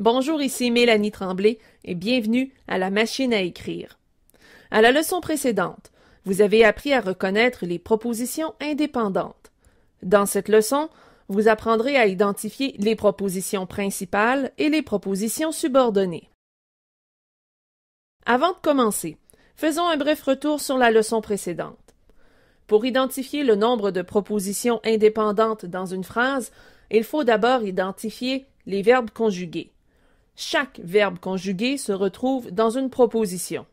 Bonjour, ici Mélanie Tremblay et bienvenue à la machine à écrire. À la leçon précédente, vous avez appris à reconnaître les propositions indépendantes. Dans cette leçon, vous apprendrez à identifier les propositions principales et les propositions subordonnées. Avant de commencer, faisons un bref retour sur la leçon précédente. Pour identifier le nombre de propositions indépendantes dans une phrase, il faut d'abord identifier les verbes conjugués. Chaque verbe conjugué se retrouve dans une proposition.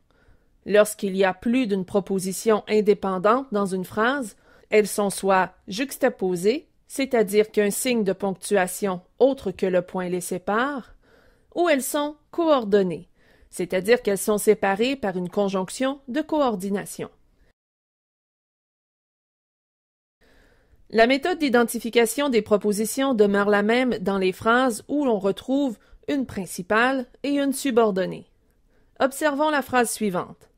Lorsqu'il y a plus d'une proposition indépendante dans une phrase, elles sont soit juxtaposées, c'est-à-dire qu'un signe de ponctuation autre que le point les sépare, ou elles sont coordonnées, c'est-à-dire qu'elles sont séparées par une conjonction de coordination. La méthode d'identification des propositions demeure la même dans les phrases où l'on retrouve une principale et une subordonnée. Observons la phrase suivante.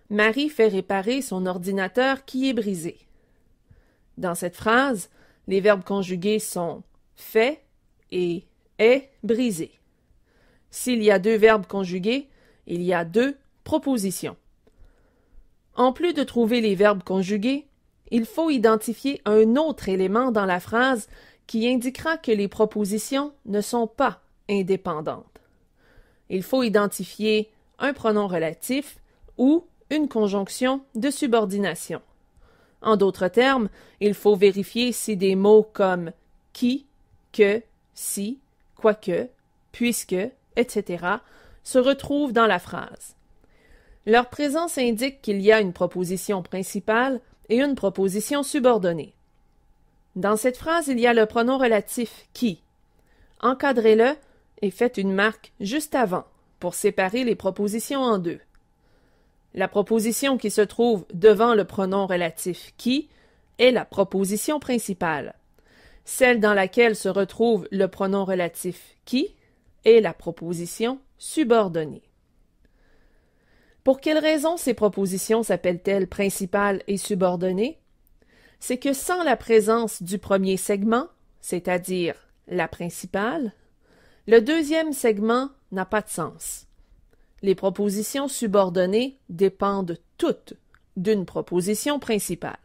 Marie fait réparer son ordinateur qui est brisé. Dans cette phrase, les verbes conjugués sont fait et est brisé. S'il y a deux verbes conjugués, il y a deux propositions. En plus de trouver les verbes conjugués, il faut identifier un autre élément dans la phrase qui indiquera que les propositions ne sont pas indépendantes. Il faut identifier un pronom relatif ou une conjonction de subordination. En d'autres termes, il faut vérifier si des mots comme qui, que, si, quoique, puisque, etc. se retrouvent dans la phrase. Leur présence indique qu'il y a une proposition principale et une proposition subordonnée. Dans cette phrase, il y a le pronom relatif qui. Encadrez-le et faites une marque juste avant pour séparer les propositions en deux. La proposition qui se trouve devant le pronom relatif qui est la proposition principale. Celle dans laquelle se retrouve le pronom relatif qui est la proposition subordonnée. Pour quelles raisons ces propositions s'appellent-elles principales et subordonnées? C'est que sans la présence du premier segment, c'est-à-dire la principale, le deuxième segment n'a pas de sens. Les propositions subordonnées dépendent toutes d'une proposition principale.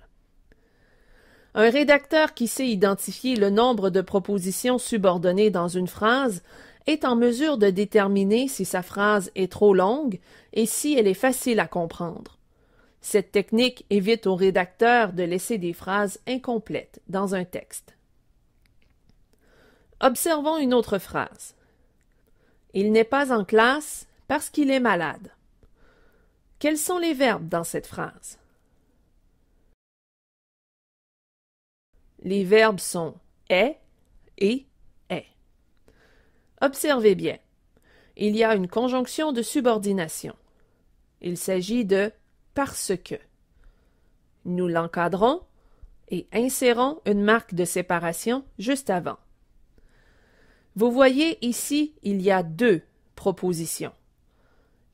Un rédacteur qui sait identifier le nombre de propositions subordonnées dans une phrase est en mesure de déterminer si sa phrase est trop longue et si elle est facile à comprendre. Cette technique évite au rédacteur de laisser des phrases incomplètes dans un texte. Observons une autre phrase. Il n'est pas en classe parce qu'il est malade. Quels sont les verbes dans cette phrase? Les verbes sont est et est. Observez bien. Il y a une conjonction de subordination. Il s'agit de parce que. Nous l'encadrons et insérons une marque de séparation juste avant. Vous voyez ici, il y a deux propositions.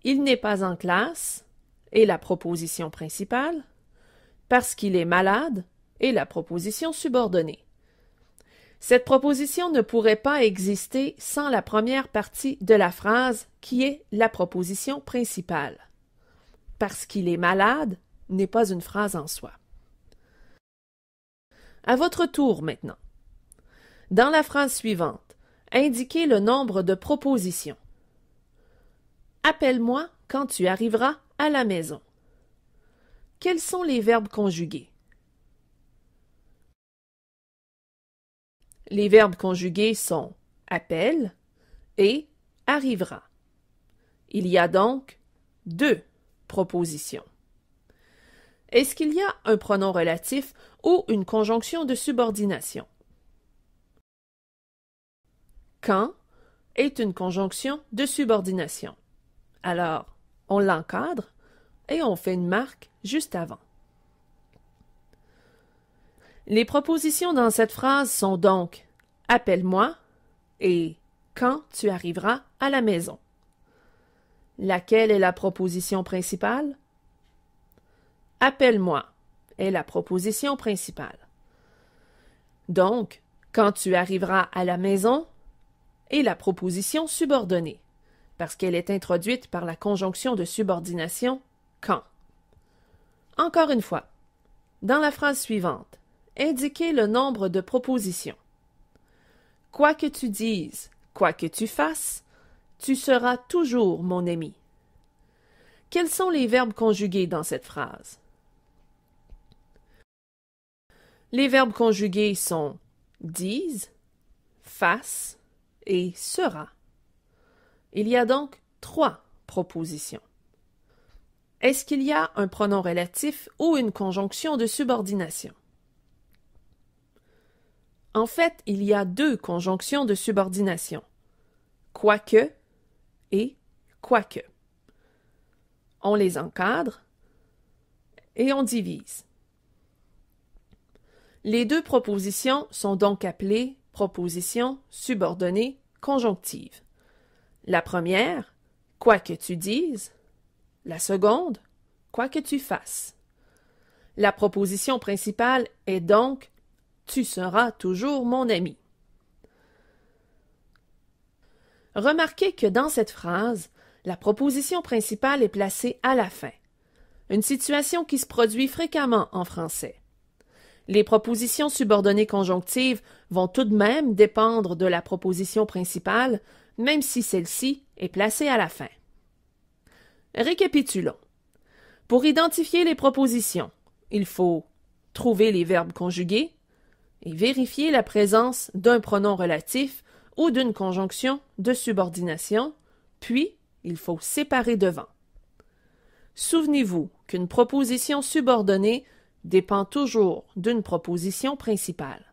Il n'est pas en classe est la proposition principale, parce qu'il est malade est la proposition subordonnée. Cette proposition ne pourrait pas exister sans la première partie de la phrase qui est la proposition principale. Parce qu'il est malade n'est pas une phrase en soi. À votre tour maintenant. Dans la phrase suivante, indiquez le nombre de propositions. Appelle-moi quand tu arriveras à la maison. Quels sont les verbes conjugués? Les verbes conjugués sont appelle et arrivera. Il y a donc deux propositions. Est-ce qu'il y a un pronom relatif ou une conjonction de subordination? Quand est une conjonction de subordination. Alors, on l'encadre et on fait une marque juste avant. Les propositions dans cette phrase sont donc « appelle-moi » et « quand tu arriveras à la maison ». Laquelle est la proposition principale? « Appelle-moi » est la proposition principale. Donc, « quand tu arriveras à la maison » et la proposition subordonnée, parce qu'elle est introduite par la conjonction de subordination « quand ». Encore une fois, dans la phrase suivante, indiquez le nombre de propositions. Quoi que tu dises, quoi que tu fasses, tu seras toujours mon ami. Quels sont les verbes conjugués dans cette phrase? Les verbes conjugués sont disent, fasse et sera. Il y a donc 3 propositions. Est-ce qu'il y a un pronom relatif ou une conjonction de subordination? En fait, il y a 2 conjonctions de subordination, quoique et quoique. On les encadre et on divise. Les 2 propositions sont donc appelées propositions subordonnées conjonctives. La première, quoi que tu dises. La seconde, quoi que tu fasses. La proposition principale est donc tu seras toujours mon ami. Remarquez que dans cette phrase, la proposition principale est placée à la fin, une situation qui se produit fréquemment en français. Les propositions subordonnées conjonctives vont tout de même dépendre de la proposition principale, même si celle-ci est placée à la fin. Récapitulons. Pour identifier les propositions, il faut trouver les verbes conjugués et vérifier la présence d'un pronom relatif ou d'une conjonction de subordination, puis il faut séparer devant. Souvenez-vous qu'une proposition subordonnée dépend toujours d'une proposition principale.